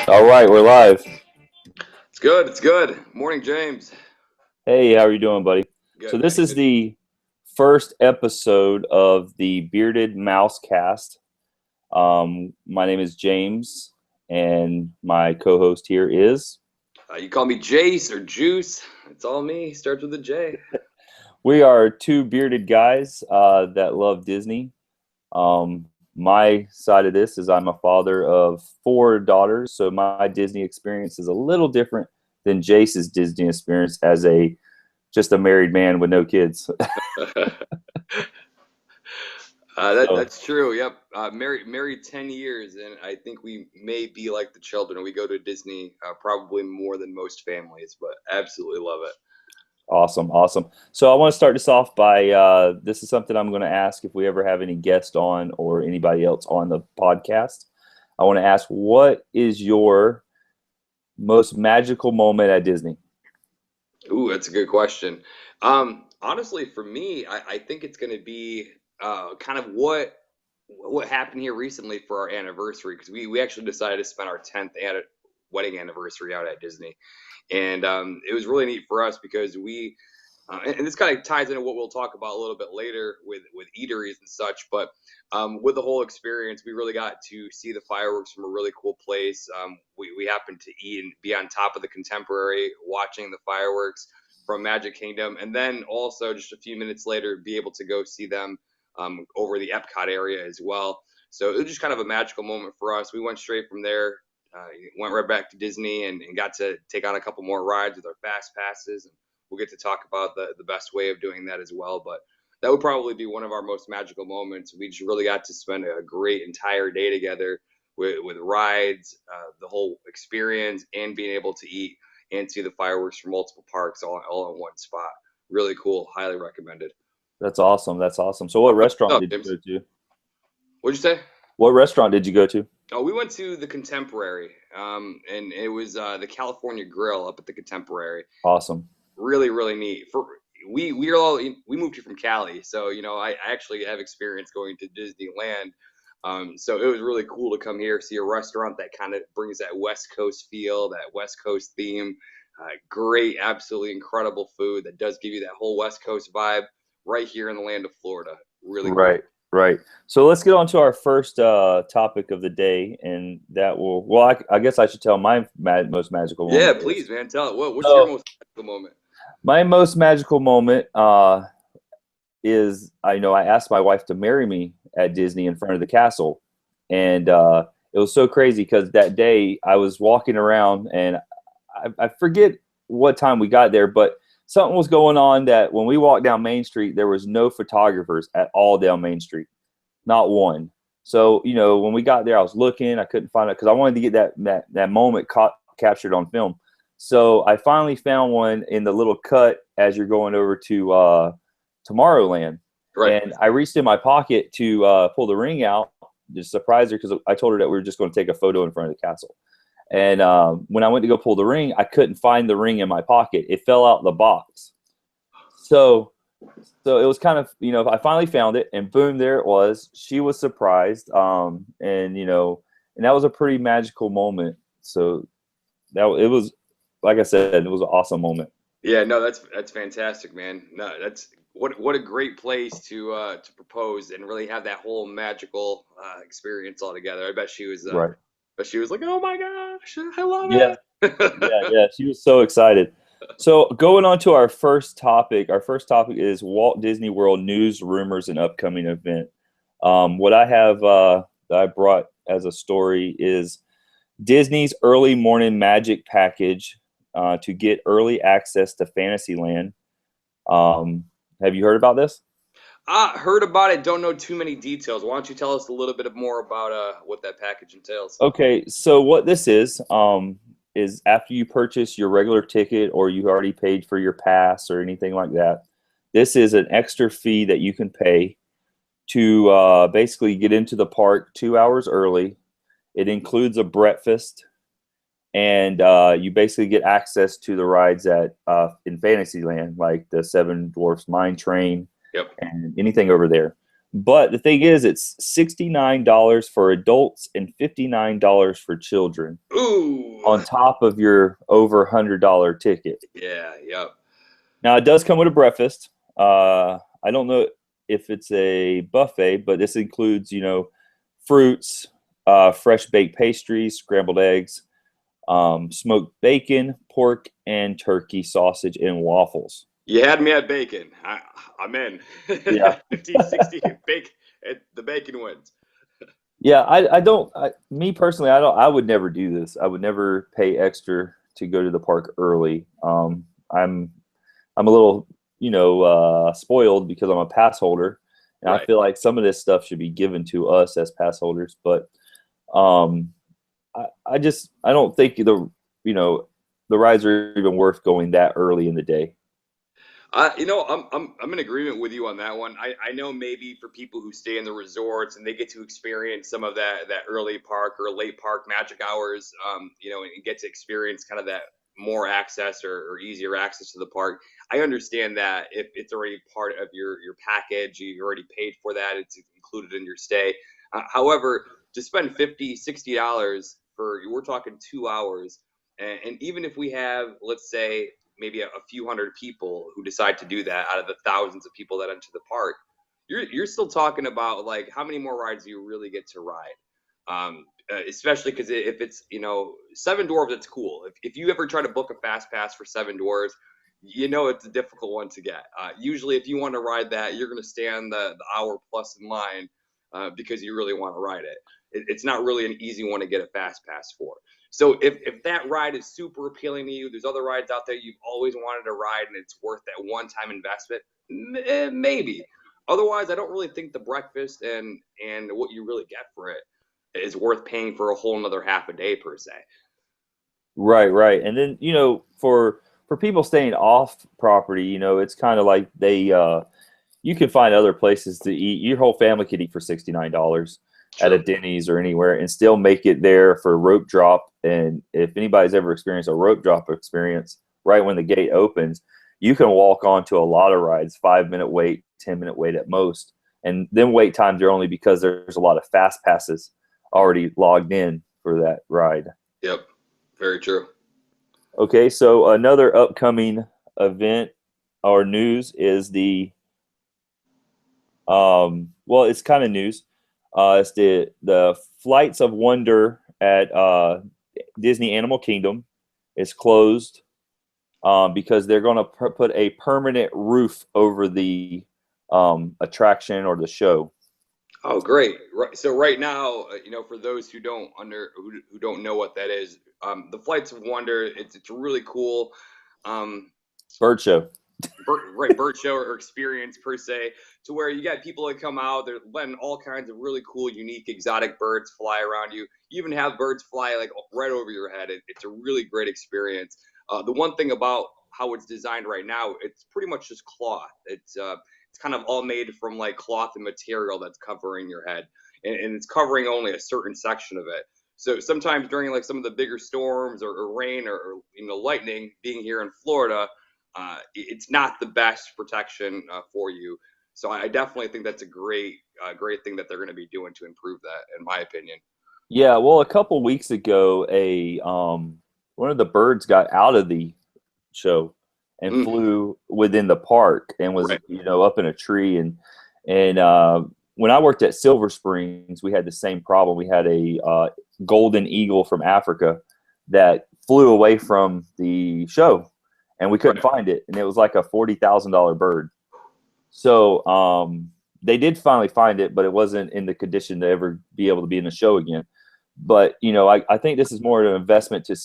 All right, we're live. It's good. It's good. Morning, James. Hey, how are you doing, buddy? So Good, this man. is Good. the first episode of the Bearded Mouse Cast. My name is James, and my co-host here is. You call me Jace or Juice. It's all me. Starts with a J. We are two bearded guys that love Disney. My side of this is I'm a father of four daughters, so my Disney experience is a little different than Jace's Disney experience as a just a married man with no kids. So That's true. Yep. Married 10 years, and I think we may be like the children. We go to Disney probably more than most families, but absolutely love it. awesome, awesome. So I want to start this off by this is something I'm going to ask if we ever have any guest on or anybody else on the podcast. I want to ask, what is your most magical moment at Disney? Ooh, that's a good question. Honestly, for me, I think it's going to be kind of what happened here recently for our anniversary because we actually decided to spend our 10th wedding anniversary out at Disney, and it was really neat for us because and this kind of ties into what we'll talk about a little bit later with eateries and such. But with the whole experience, we really got to see the fireworks from a really cool place. We happened to eat and be on top of the Contemporary, watching the fireworks from Magic Kingdom, and then also just a few minutes later, be able to go see them over the Epcot area as well. So it was just kind of a magical moment for us. We went straight from there, went right back to Disney, and got to take on a couple more rides with our fast passes. And we'll get to talk about the best way of doing that as well. But that would probably be one of our most magical moments. We just really got to spend a great entire day together with rides, the whole experience, and being able to eat and see the fireworks from multiple parks all in one spot. Really cool. Highly recommended. That's awesome. That's awesome. So what What's restaurant up, did James? you go to? What'd you say? What restaurant did you go to? Oh, we went to the Contemporary, and it was the California Grill up at the Contemporary. Awesome. Really, really neat. We are all we moved here from Cali, so I actually have experience going to Disneyland. So it was really cool to come here, see a restaurant that kind of brings that West Coast feel, that West Coast theme. Great, absolutely incredible food that does give you that whole West Coast vibe right here in the land of Florida. Really cool. Right, right. So let's get on to our first topic of the day, and that will, well, I guess I should tell my most magical Yeah, moment please, is. man. Tell it. What's your So most magical moment? my most magical moment is I asked my wife to marry me at Disney in front of the castle, and it was so crazy because that day I was walking around and I forget what time we got there, but something was going on that when we walked down Main Street, there was no photographers at all down Main Street, not one. So when we got there, I was looking, I couldn't find it because I wanted to get that moment captured on film. So I finally found one in the little cut as you're going over to Tomorrowland, Right. and I reached in my pocket to pull the ring out to surprise her because I told her that we were just going to take a photo in front of the castle. And when I went to go pull the ring, I couldn't find the ring in my pocket. It fell out the box. So it was kind of, I finally found it, and boom, there it was. She was surprised, and that was a pretty magical moment. So that it was, like I said, it was an awesome moment. Yeah, no, that's fantastic, man. No, that's what a great place to propose and really have that whole magical experience all together. Right. but she was like, "Oh my gosh, I love Yeah. Yeah. it." Yeah. She was so excited. So going on to our first topic. Our first topic is Walt Disney World news, rumors, and upcoming event. What I have that I brought as a story is Disney's early morning magic package to get early access to Fantasyland. Have you heard about this? I heard about it. Don't know too many details. Why don't you tell us a little bit more about what that package entails? Okay, so what this is after you purchase your regular ticket or you already paid for your pass or anything like that, this is an extra fee that you can pay to basically get into the park 2 hours early. It includes a breakfast, and you basically get access to the rides at in Fantasyland, like the Seven Dwarfs Mine Train Yep. and anything over there. But the thing is, it's $69 for adults and $59 for children Ooh, on top of your over $100 ticket. yeah, yep. Now it does come with a breakfast. I don't know if it's a buffet, but this includes, fruits, fresh baked pastries, scrambled eggs, smoked bacon, pork, and turkey sausage and waffles. You had me at bacon. I'm in. Yeah. 50, 60, bacon. The bacon wins. Yeah, I don't. Me personally, I would never do this. I would never pay extra to go to the park early. I'm a little, spoiled because I'm a pass holder, and I Right. feel like some of this stuff should be given to us as pass holders. But um, I don't think the rides are even worth going that early in the day. I'm in agreement with you on that one. I know maybe for people who stay in the resorts and they get to experience some of that early park or late park magic hours, and get to experience kind of that more access or easier access to the park. I understand that if it's already part of your package, you already paid for that, it's included in your stay. However, to spend 50, $60 for we're talking 2 hours, and even if we have, let's say, maybe a few hundred people who decide to do that out of the thousands of people that enter the park, you're still talking about like how many more rides do you really get to ride? Especially because if it's Seven Dwarfs, it's cool. If you ever try to book a fast pass for Seven Dwarfs, it's a difficult one to get. Usually, if you want to ride that, you're going to stay on the hour plus in line because you really want to ride it. It's not really an easy one to get a fast pass for. So if that ride is super appealing to you, there's other rides out there you've always wanted to ride and it's worth that one-time investment, maybe. Otherwise, I don't really think the breakfast and what you really get for it is worth paying for a whole another half a day per se. Right, right. And then, for people staying off property, it's kind of like you can find other places to eat. Your whole family could eat for $69 at a True. Denny's or anywhere and still make it there for rope drop. And if anybody's ever experienced a rope drop experience, right when the gate opens, you can walk onto a lot of rides, 5 minute wait, 10 minute wait at most. And then wait times are only because there's a lot of fast passes already logged in for that ride. Yep. Very true. Okay, so another upcoming event or news is well, it's kind of news. It's the Flights of Wonder at Disney Animal Kingdom is closed because they're going to put a permanent roof over the attraction or the show. Oh, great. Right. So right now, for those who don't know what that is, the Flights of Wonder, it's really cool. Um, Bird show. bird show or experience per se, to where you got people that come out, they're letting all kinds of really cool, unique, exotic birds fly around you. You even have birds fly like right over your head. It's a really great experience. The one thing about how it's designed right now, it's pretty much just cloth. It's kind of all made from like cloth and material that's covering your head, and it's covering only a certain section of it. So sometimes during like some of the bigger storms or rain or lightning, being here in Florida, it's not the best protection for you. So I definitely think that's a great thing that they're going to be doing to improve that, in my opinion. Yeah, well, a couple weeks ago, a one of the birds got out of the show and Mm, flew within the park and was right. up in a tree and when I worked at Silver Springs, we had the same problem. We had a golden eagle from Africa that flew away from the show, and we couldn't Right. find it, and it was like a $40,000 bird. So they did finally find it, but it wasn't in the condition to ever be able to be in the show again. But I think this is more of an investment to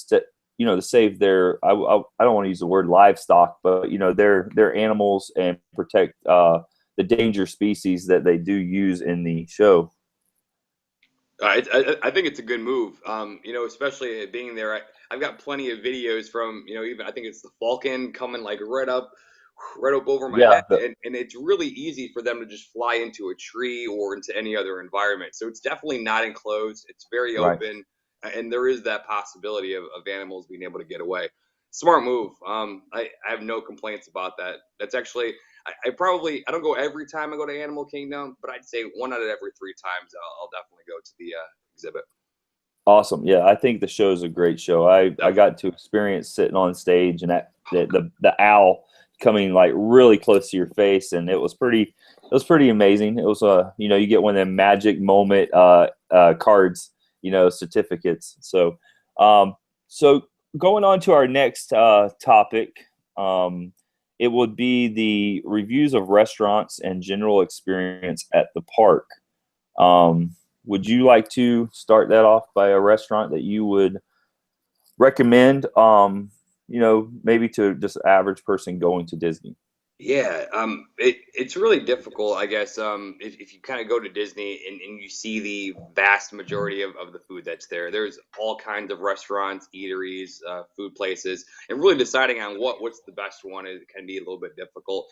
save their I don't want to use the word livestock, but their animals and protect the danger species that they do use in the show. I think it's a good move. Especially being there. I've got plenty of videos from even I think it's the Falcon coming like right up over my Yeah, head, and it's really easy for them to just fly into a tree or into any other environment. So it's definitely not enclosed. It's very right. open, and there is that possibility of animals being able to get away. Smart move. I have no complaints about that. That's actually I don't go every time I go to Animal Kingdom, but I'd say 1 out of every 3 times I'll definitely go to the exhibit. Awesome. Yeah, I think the show is a great show. I Definitely. got to experience sitting on stage and that the owl coming like really close to your face, and it was pretty amazing. It was you get one of them magic moment cards, certificates. Um so going on to our next topic, um it would be the reviews of restaurants and general experience at the park. Would you like to start that off by a restaurant that you would recommend, maybe to just average person going to Disney? Yeah, it's really difficult, I guess. If you kind of go to Disney and you see the vast majority of the food that's there, there's all kinds of restaurants, eateries, food places, and really deciding on what's the best one can be a little bit difficult.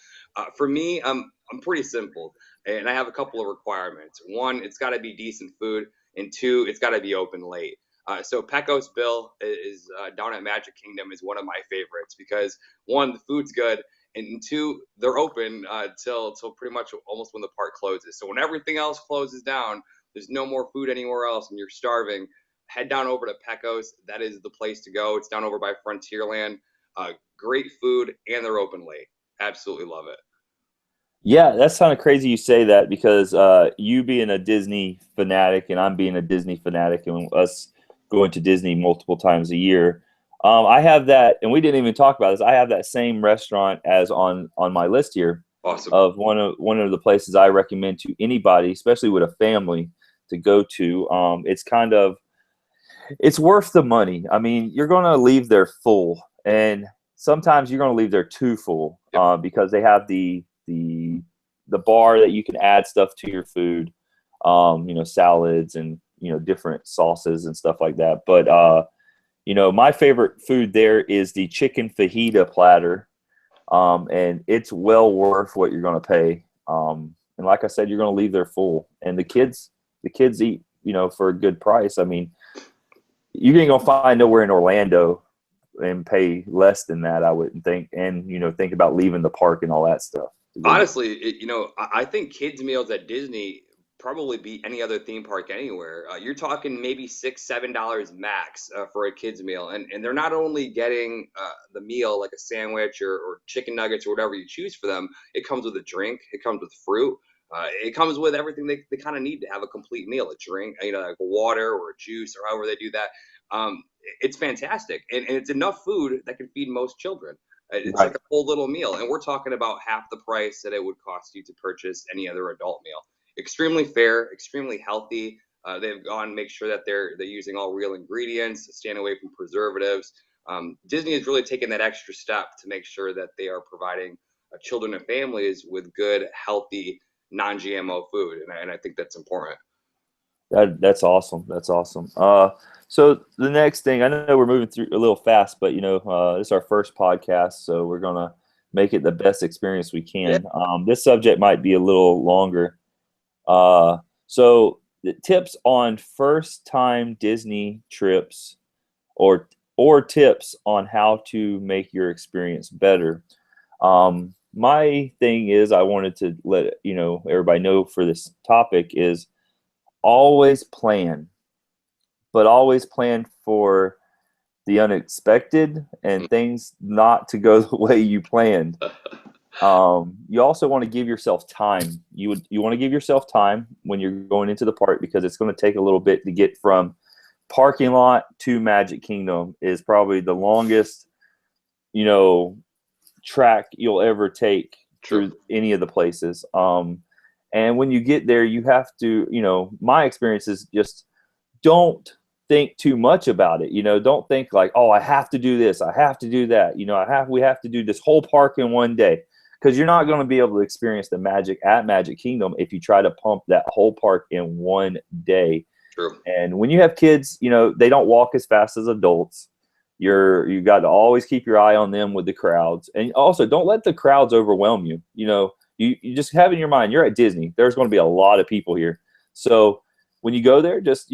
For me, I'm pretty simple, and I have a couple of requirements. One, it's got to be decent food, and two, it's got to be open late. So Pecos Bill is down at Magic Kingdom is one of my favorites because one, the food's good, and two, they're open till pretty much almost when the park closes. So when everything else closes down, there's no more food anywhere else, and you're starving. Head down over to Pecos. That is the place to go. It's down over by Frontierland. Great food, and they're open late. Absolutely love it. Yeah, that's kind of crazy you say that because you being a Disney fanatic and I'm being a Disney fanatic and us going to Disney multiple times a year. I have that, and we didn't even talk about this. I have that same restaurant as on my list here Awesome. of one of the places I recommend to anybody, especially with a family, to go to. It's worth the money. I mean, you're going to leave there full, and sometimes you're going to leave there too full Yep. because they have the bar that you can add stuff to your food, salads and different sauces and stuff like that. But my favorite food there is the chicken fajita platter, and it's well worth what you're going to pay. And like I said, you're going to leave there full, and the kids eat for a good price. I mean, you ain't gonna find nowhere in Orlando and pay less than that, I wouldn't think. And think about leaving the park and all that stuff to go get. Honestly, I think kids' meals at Disney probably beat any other theme park anywhere. You're talking maybe $6, $7 max for a kids' meal, and they're not only getting the meal like a sandwich or chicken nuggets or whatever you choose for them. It comes with a drink. It comes with fruit. It comes with everything they kind of need to have a complete meal, a drink, like a water or a juice or however they do that. It's fantastic, and it's enough food that can feed most children. It's like Right. a full little meal, and we're talking about half the price that it would cost you to purchase any other adult meal. Extremely fair, extremely healthy. They've gone make sure that they're using all real ingredients, staying away from preservatives. Disney has really taken that extra step to make sure that they are providing children and families with good, healthy, non-GMO food, and I think that's important. That's awesome. That's awesome. So the next thing, I know we're moving through a little fast, but this is our first podcast, so we're gonna make it the best experience we Yeah. can. This subject might be a little longer. So the tips on first time Disney trips, or tips on how to make your experience better. My thing is, I wanted to let everybody know for this topic is always plan, but always plan for the unexpected and things not to go the way you planned. You also want to give yourself time. You want to give yourself time when you're going into the park because it's going to take a little bit to get from parking lot to Magic Kingdom. Is probably the longest, you know, track you'll ever take True. through any of the places. And when you get there, you have to, my experience is just don't think too much about it. Don't think like, oh, I have to do this, I have to do that. We have to do this whole park in one day, because you're not going to be able to experience the magic at Magic Kingdom if you try to pump that whole park in one day. True. And when you have kids, they don't walk as fast as adults. You got to always keep your eye on them with the crowds, and also don't let the crowds overwhelm you. You just have in your mind you're at Disney. There's going to be a lot of people here, so when you go there, just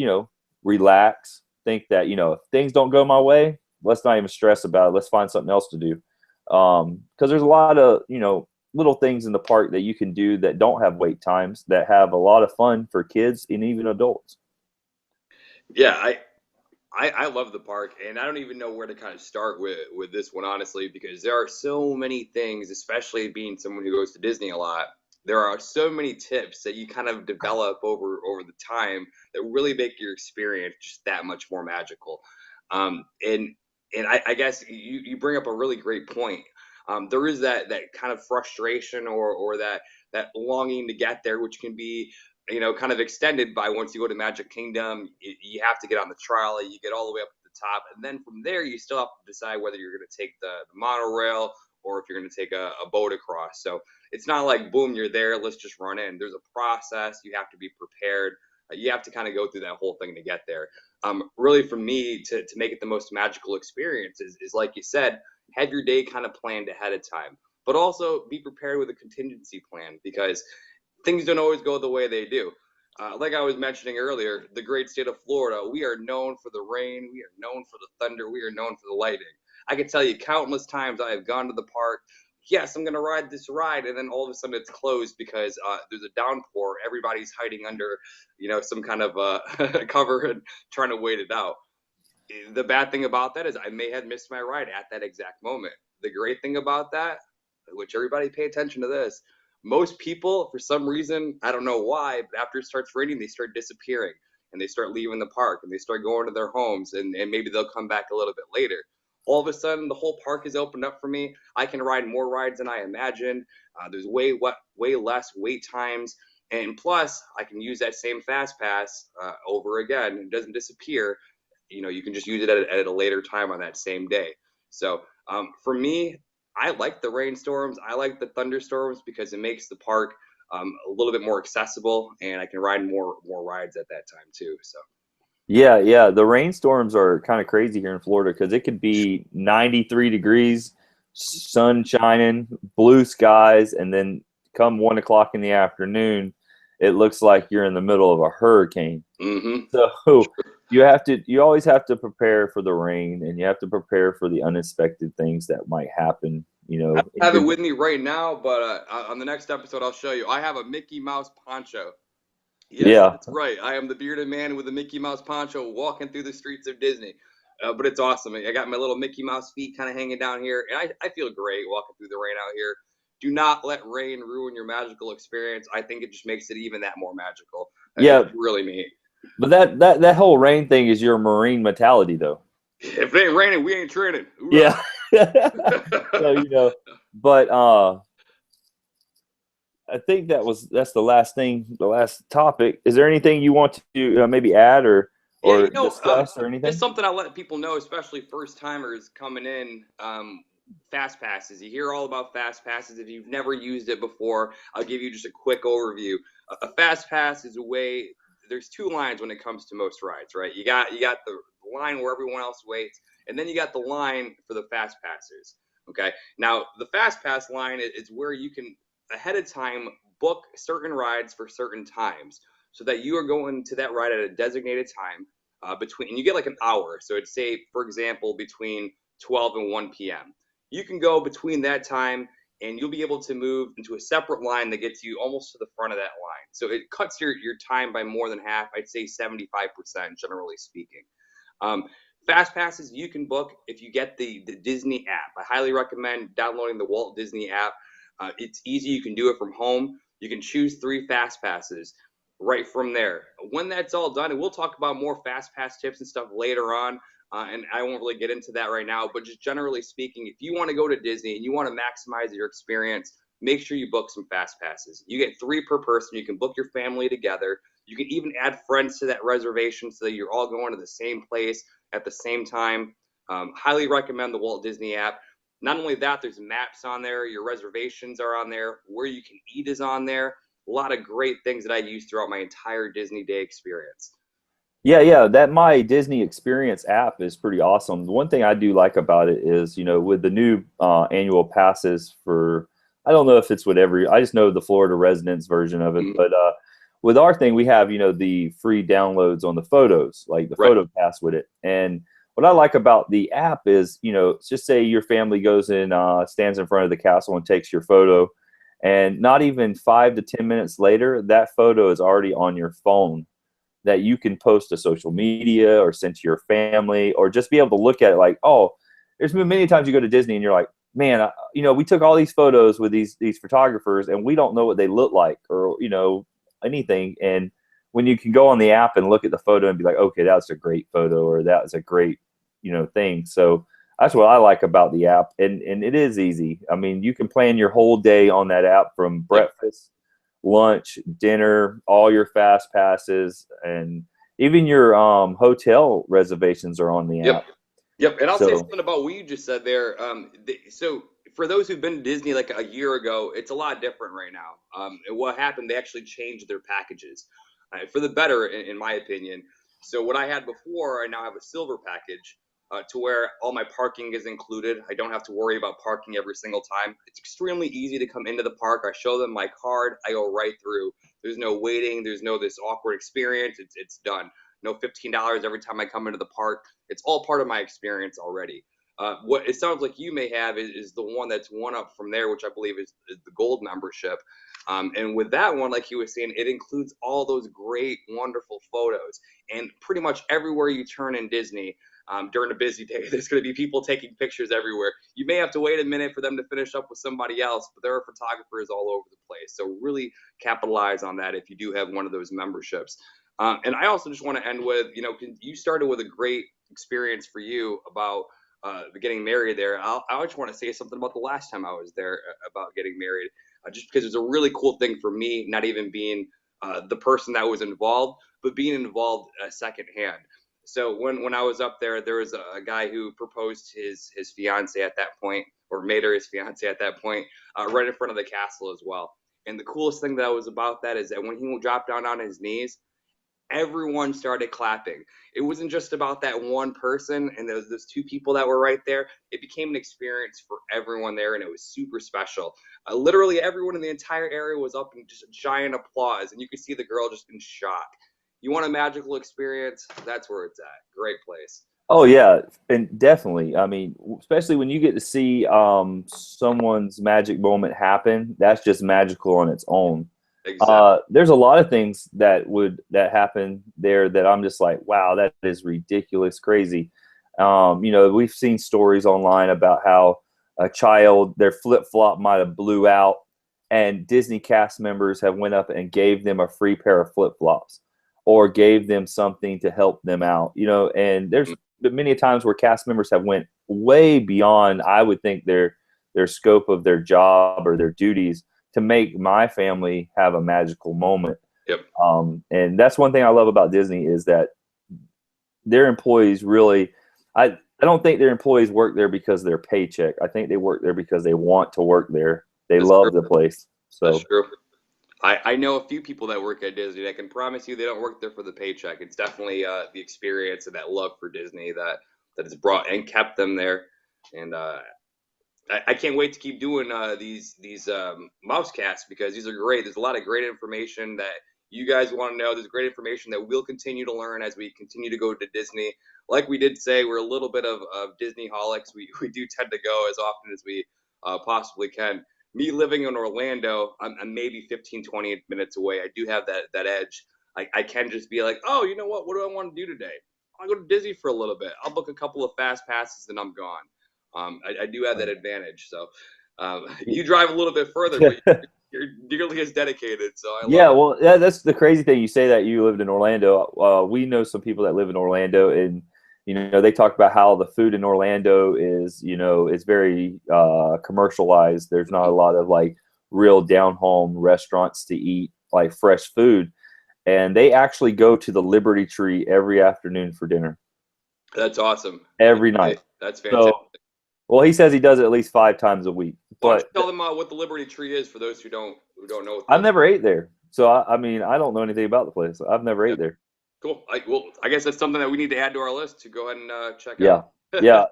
relax. Think that if things don't go my way, let's not even stress about it. Let's find something else to do, because there's a lot of little things in the park that you can do that don't have wait times that have a lot of fun for kids and even adults. Yeah, I love the park, and I don't even know where to kind of start with this one, honestly, because there are so many things, especially being someone who goes to Disney a lot. There are so many tips that you kind of develop over the time that really make your experience just that much more magical. And I guess you bring up a really great point. There is that kind of frustration or that longing to get there, which can be kind of extended by once you go to Magic Kingdom, you have to get on the trolley, you get all the way up to the top, and then from there you still have to decide whether you're going to take the monorail or if you're going to take a boat across. So it's not like boom, you're there, let's just run in. There's a process. You have to be prepared. You have to kind of go through that whole thing to get there. Really, for me, to make it the most magical experience is like you said, have your day kind of planned ahead of time, but also be prepared with a contingency plan because things don't always go the way they do. Like I was mentioning earlier, the great state of Florida, we are known for the rain, we are known for the thunder, we are known for the lightning. I can tell you countless times I have gone to the park. Yes, I'm going to ride this ride, and then all of a sudden it's closed because there's a downpour. Everybody's hiding under, some kind of cover and trying to wait it out. The bad thing about that is I may have missed my ride at that exact moment. The great thing about that, which everybody pay attention to this, most people, for some reason, I don't know why, but after it starts raining, they start disappearing and they start leaving the park and they start going to their homes and maybe they'll come back a little bit later. All of a sudden, the whole park is opened up for me. I can ride more rides than I imagined. There's way less wait times. And plus, I can use that same Fast Pass over again. It doesn't disappear. You can just use it at a later time on that same day. So for me, I like the rainstorms. I like the thunderstorms because it makes the park a little bit more accessible, and I can ride more rides at that time too. So Yeah, yeah. The rainstorms are kind of crazy here in Florida because it could be 93 degrees, sun shining, blue skies, and then come 1 o'clock in the afternoon, it looks like you're in the middle of a hurricane. hmm So you always have to prepare for the rain, and you have to prepare for the unexpected things that might happen. I have it with me right now, but on the next episode, I'll show you. I have a Mickey Mouse poncho. Yes, Yeah, that's right. I am the bearded man with a Mickey Mouse poncho walking through the streets of Disney. But it's awesome. I got my little Mickey Mouse feet kind of hanging down here, and I feel great walking through the rain out here. Do not let rain ruin your magical experience. I think it just makes it even that more magical. yeah. It's really neat. But that whole rain thing is your marine mentality, though. If it ain't raining, we ain't training. Yeah. So but I think that's the last thing, the last topic. Is there anything you want to maybe add or discuss or anything? Just something I'll let people know, especially first timers coming in. Fast passes. You hear all about fast passes. If you've never used it before, I'll give you just a quick overview. A fast pass is a way. There's two lines when it comes to most rides, right? You got the line where everyone else waits, and then you got the line for the fast passers. Okay. Now the fast pass line is where you can ahead of time book certain rides for certain times, so that you are going to that ride at a designated time and you get like an hour. So it's say, for example, between 12 and 1 p.m. You can go between that time and you'll be able to move into a separate line that gets you almost to the front of that line. So it cuts your time by more than half. I'd say 75%, generally speaking. Fast passes you can book if you get the Disney app. I highly recommend downloading the Walt Disney app. It's easy. You can do it from home. You can choose 3 fast passes right from there. When that's all done, and we'll talk about more fast pass tips and stuff later on, and I won't really get into that right now, but just generally speaking, if you want to go to Disney and you want to maximize your experience, make sure you book some fast passes. You get 3 per person. You can book your family together. You can even add friends to that reservation so that you're all going to the same place at the same time. Highly recommend the Walt Disney app. Not only that, there's maps on there. Your reservations are on there. Where you can eat is on there. A lot of great things that I used throughout my entire Disney day experience. Yeah. That My Disney Experience app is pretty awesome. The one thing I do like about it is, with the new annual passes for, I don't know if it's whatever, I just know the Florida residents version of it. Mhm. But with our thing, we have, the free downloads on the photos, like the Right. photo pass with it. And what I like about the app is, just say your family goes and stands in front of the castle and takes your photo. And not even 5 to 10 minutes later, that photo is already on your phone that you can post to social media or send to your family, or just be able to look at it like, oh, there's been many times you go to Disney and you're like, man, we took all these photos with these photographers and we don't know what they look like, or, anything. And when you can go on the app and look at the photo and be like, okay, that's a great photo, or that was a great, thing. So that's what I like about the app. And it is easy. I mean, you can plan your whole day on that app, from breakfast, lunch, dinner, all your fast passes, and even your hotel reservations are on the app. Yep. And I'll say something about what you just said there. So for those who've been to Disney like a year ago, it's a lot different right now. And what happened, they actually changed their packages for the better, in my opinion. So what I had before, I now have a silver package, to where all my parking is included. I don't have to worry about parking every single time. It's extremely easy to come into the park. I show them my card. I go right through. There's no waiting. There's no this awkward experience. It's done. No $15 every time I come into the park. It's all part of my experience already. What it sounds like you may have is the one that's one up from there, which I believe is the gold membership. And with that one, like he was saying, it includes all those great, wonderful photos. And pretty much everywhere you turn in Disney, during a busy day, there's going to be people taking pictures everywhere. You may have to wait a minute for them to finish up with somebody else, but there are photographers all over the place. So really capitalize on that if you do have one of those memberships. And I also just want to end with, you started with a great experience for you about getting married there. I just want to say something about the last time I was there about getting married, just because it's a really cool thing for me, not even being the person that was involved, but being involved secondhand. So when I was up there, there was a guy who proposed his fiance at that point, or made her his fiance at that point, right in front of the castle as well. And the coolest thing that was about that is that when he dropped down on his knees, everyone started clapping. It wasn't just about that one person and those two people that were right there. It became an experience for everyone there, and it was super special. Literally everyone in the entire area was up in just a giant applause, and you could see the girl just in shock. You want a magical experience? That's where it's at. Great place. Oh yeah, and definitely. I mean, especially when you get to see someone's magic moment happen, that's just magical on its own. Exactly. There's a lot of things that happen there that I'm just like, wow, that is ridiculous, crazy. We've seen stories online about how a child, their flip flop might have blew out, and Disney cast members have went up and gave them a free pair of flip flops, or gave them something to help them out. And there's been many times where cast members have went way beyond, I would think, their scope of their job or their duties, to make my family have a magical moment. Yep. And that's one thing I love about Disney, is that their employees really, I don't think their employees work there because of their paycheck. I think they work there because they want to work there. They love the place. So that's true. I know a few people that work at Disney that can promise you they don't work there for the paycheck. It's definitely the experience and that love for Disney that has brought and kept them there. And I can't wait to keep doing these mouse casts, because these are great. There's a lot of great information that you guys want to know. There's great information that we'll continue to learn as we continue to go to Disney. Like we did say, we're a little bit of Disney holics. We do tend to go as often as we possibly can. Me living in Orlando, I'm maybe 15, 20 minutes away. I do have that edge. I can just be like, oh, you know what? What do I want to do today? I'll go to Disney for a little bit. I'll book a couple of fast passes and I'm gone. I do have that advantage. So you drive a little bit further, but you're nearly as dedicated. So I love it. That's the crazy thing. You say that you lived in Orlando. We know some people that live in Orlando, and they talk about how the food in Orlando is, it's very commercialized. There's not a lot of like real down home restaurants to eat like fresh food, and they actually go to the Liberty Tree every afternoon for dinner. That's awesome. Every night. That's fantastic. Well, he says he does it at least 5 times a week. But tell them what the Liberty Tree is for those who don't know. I've never ate there, so I mean, I don't know anything about the place. I've never ate there. Cool. I guess that's something that we need to add to our list to go ahead and check out. Yeah.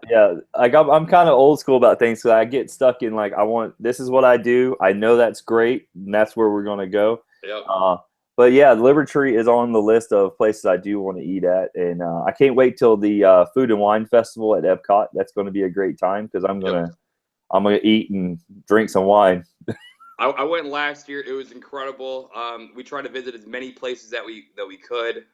Like I'm kind of old school about things, so I get stuck in like, this is what I do. I know that's great, and that's where we're gonna go. Yeah. But yeah, Liberty Tree is on the list of places I do want to eat at, and I can't wait till the Food and Wine Festival at Epcot. That's going to be a great time, because I'm gonna eat and drink some wine. I went last year. It was incredible. We tried to visit as many places that we could.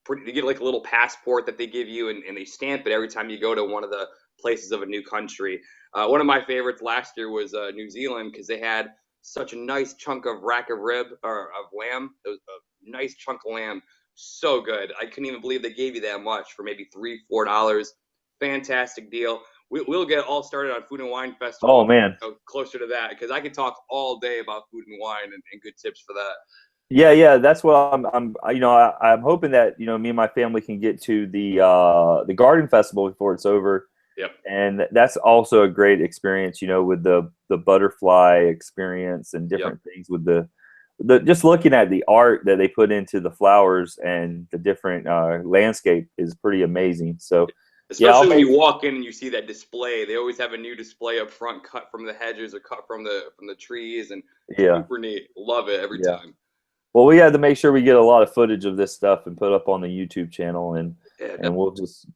You get like a little passport that they give you, and they stamp it every time you go to one of the places of a new country. One of my favorites last year was New Zealand because they had such a nice chunk of rack of rib or of lamb. It was a nice chunk of lamb, so good. I couldn't even believe they gave you that much for maybe $3, $4. Fantastic deal. We'll get all started on Food and Wine Oh Festival man. closer to that because I could talk all day about food and wine and good tips for that. Yeah, yeah, that's what I'm hoping that, me and my family can get to the garden festival before it's over. Yep. And that's also a great experience, with the butterfly experience and Yep. different things with the just looking at the art that they put into the flowers and the different landscape is pretty amazing. So yeah, Especially when you walk in and you see that display. They always have a new display up front cut from the hedges or cut from the trees, and yeah, super neat. Love it every yeah. time. Well, we had to make sure we get a lot of footage of this stuff and put up on the YouTube channel, Yeah, and we'll just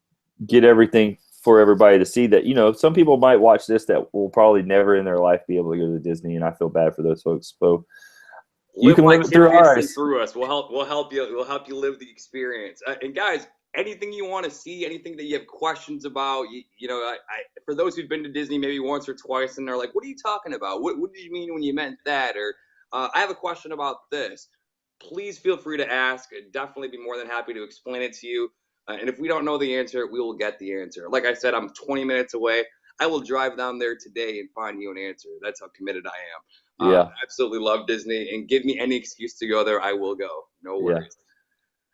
get everything for everybody to see. That some people might watch this that will probably never in their life be able to go to Disney, and I feel bad for those folks. So you live can live it through vicariously ours. through us. We'll help you. We'll help you live the experience. And guys, anything you want to see, anything that you have questions about, for those who've been to Disney maybe once or twice and they're like, "What are you talking about? What did you mean when you meant that?" Or I have a question about this. Please feel free to ask. I'd definitely be more than happy to explain it to you. And if we don't know the answer, we will get the answer. Like I said, I'm 20 minutes away. I will drive down there today and find you an answer. That's how committed I am. Yeah, Absolutely love Disney, and give me any excuse to go there, I will go. No yeah. worries.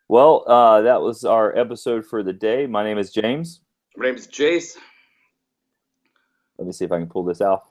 Well, that was our episode for the day. My name is James. My name is Jace. Let me see if I can pull this out.